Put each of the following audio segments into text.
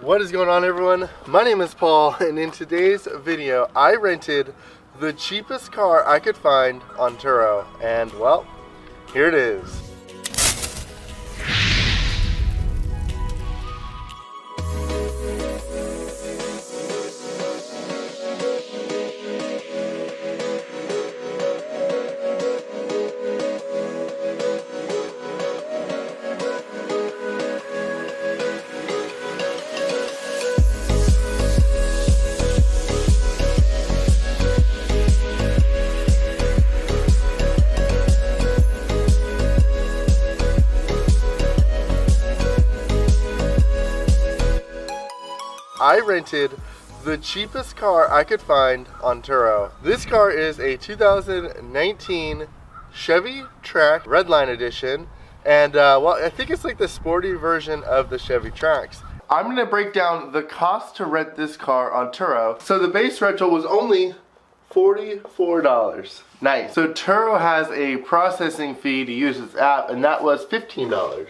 What is going on, everyone? My name is Paul, and in today's video I rented the cheapest car I could find on Turo, and well, here it is. I rented the cheapest car I could find on Turo. This car is a 2019 Chevy Trax Redline Edition, and well, I think it's like the sporty version of the Chevy Trax. I'm going to break down the cost to rent this car on Turo. So the base rental was only $44. Nice. So Turo has a processing fee to use this app, and that was $15.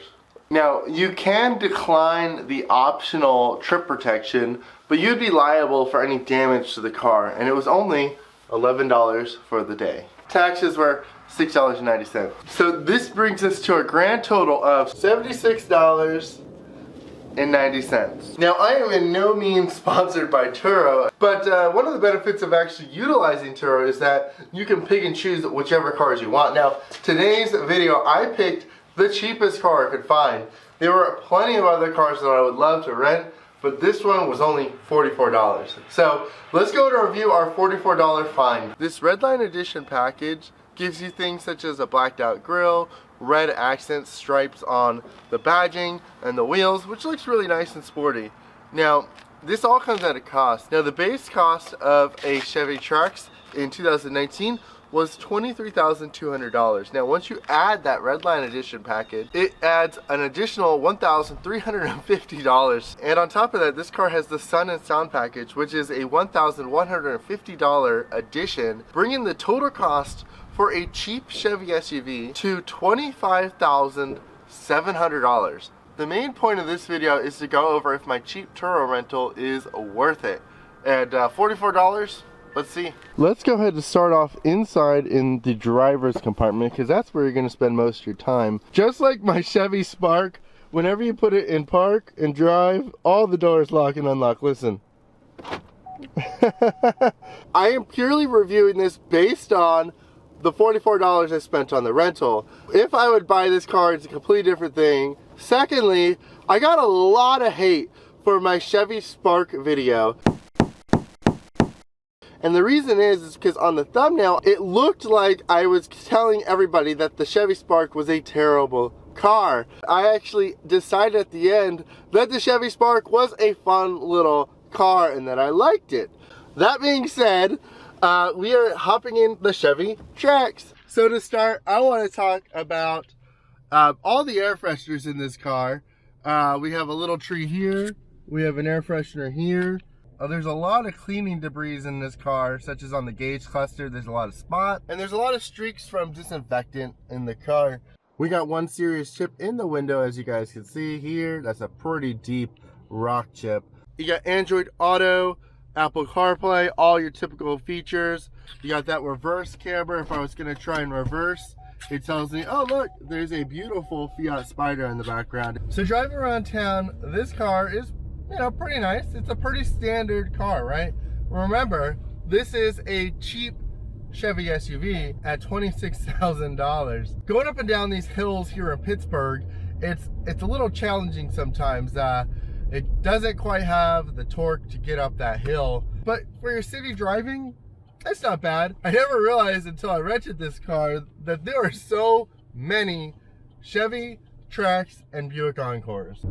Now, you can decline the optional trip protection, but you'd be liable for any damage to the car, and it was only $11 for the day. Taxes were $6.90. So this brings us to a grand total of $76.90. Now, I am in no means sponsored by Turo, but one of the benefits of actually utilizing Turo is that you can pick and choose whichever cars you want. Now, today's video, I picked the cheapest car I could find. There were plenty of other cars that I would love to rent, but this one was only $44. So let's go to review our $44 find. This Redline Edition package gives you things such as a blacked out grille, red accent stripes on the badging and the wheels, which looks really nice and sporty. Now, this all comes at a cost. Now, the base cost of a Chevy Trax in 2019 was $23,200. Now, once you add that Redline Edition package, it adds an additional $1,350. And on top of that, this car has the Sun and Sound package, which is a $1,150 addition, bringing the total cost for a cheap Chevy SUV to $25,700. The main point of this video is to go over if my cheap Turo rental is worth it. And $44, let's see. Let's go ahead and start off inside in the driver's compartment, because that's where you're going to spend most of your time. Just like my Chevy Spark, whenever you put it in park and drive, all the doors lock and unlock. Listen. I am purely reviewing this based on the $44 I spent on the rental. If I would buy this car, it's a completely different thing. Secondly, I got a lot of hate for my Chevy Spark video. And the reason is because on the thumbnail, it looked like I was telling everybody that the Chevy Spark was a terrible car. I actually decided at the end that the Chevy Spark was a fun little car and that I liked it. That being said, we are hopping in the Chevy Trax. So to start, I want to talk about all the air fresheners in this car. We have a little tree here. We have an air freshener here. There's a lot of cleaning debris in this car, such as on the gauge cluster. There's a lot of spot, and there's a lot of streaks from disinfectant in the car. We got one serious chip in the window, as you guys can see here. That's a pretty deep rock chip. You got Android Auto, Apple CarPlay, all your typical features. You got that reverse camera. If I was going to try and reverse, it tells me, oh look, there's a beautiful Fiat Spider in the background. So driving around town, this car is, you know, pretty nice. It's a pretty standard car, right? Remember, this is a cheap Chevy SUV at $26,000. Going up and down these hills here in Pittsburgh, it's a little challenging sometimes. It doesn't quite have the torque to get up that hill, but for your city driving, it's not bad. I never realized until I rented this car that there are so many Chevy Trax and Buick Encores.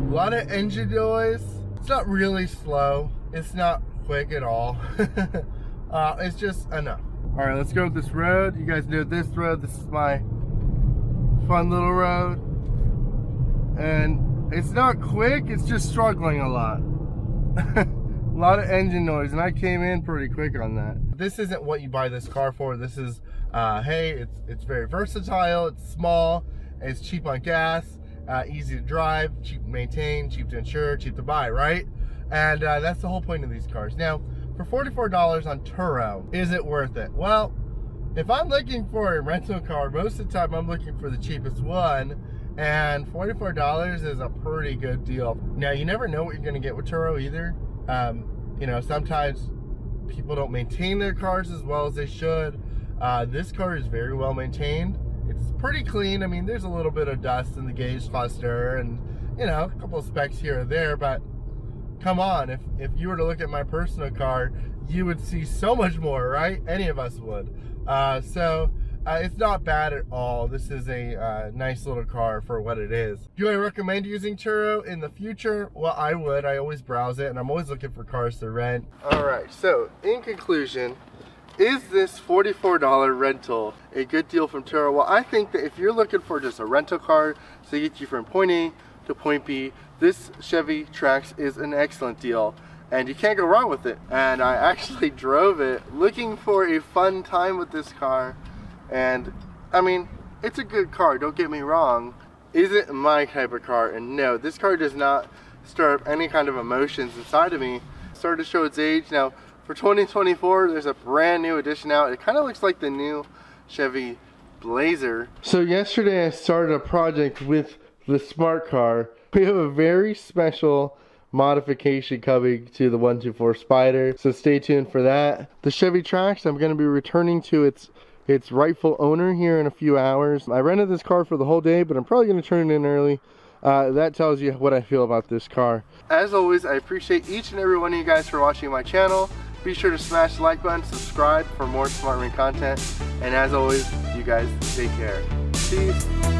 A lot of engine noise. It's not really slow. It's not quick at all. It's just enough. All right, let's go with this road. You guys know this road. This is my fun little road. And it's not quick. It's just struggling a lot. A lot of engine noise, and I came in pretty quick on that. This isn't what you buy this car for. This is, hey, it's very versatile. It's small. It's cheap on gas. easy to drive, cheap to maintain, cheap to insure, cheap to buy, right? And that's the whole point of these cars. Now, for $44 on Turo, is it worth it? Well, if I'm looking for a rental car, most of the time I'm looking for the cheapest one, and $44 is a pretty good deal. Now, you never know what you're gonna get with Turo either. You know, sometimes people don't maintain their cars as well as they should. This car is very well maintained. It's pretty clean. I mean, there's a little bit of dust in the gauge cluster and, you know, a couple of specks here or there, but come on, if you were to look at my personal car, you would see so much more, right? Any of us would. So it's not bad at all. This is a nice little car for what it is. Do I recommend using Turo in the future? Well, I would. I always browse it, and I'm always looking for cars to rent. All right, so in conclusion, is this $44 rental a good deal from Turo? Well, I think that if you're looking for just a rental car to get you from point A to point B, this Chevy Trax is an excellent deal, and you can't go wrong with it. And I actually drove it looking for a fun time with this car, and I mean, it's a good car, don't get me wrong. Is it my type of car? And no, this car does not stir up any kind of emotions inside of me. It started to show its age. Now, for 2024, there's a brand new edition out. It kind of looks like the new Chevy Blazer. So yesterday I started a project with the Smart car. We have a very special modification coming to the 124 Spider, so stay tuned for that. The Chevy Trax, I'm going to be returning to its rightful owner here in a few hours. I rented this car for the whole day, but I'm probably going to turn it in early. That tells you what I feel about this car. As always, I appreciate each and every one of you guys for watching my channel. Be sure to smash the like button, subscribe for more Smrtman content, and as always, you guys take care. Peace.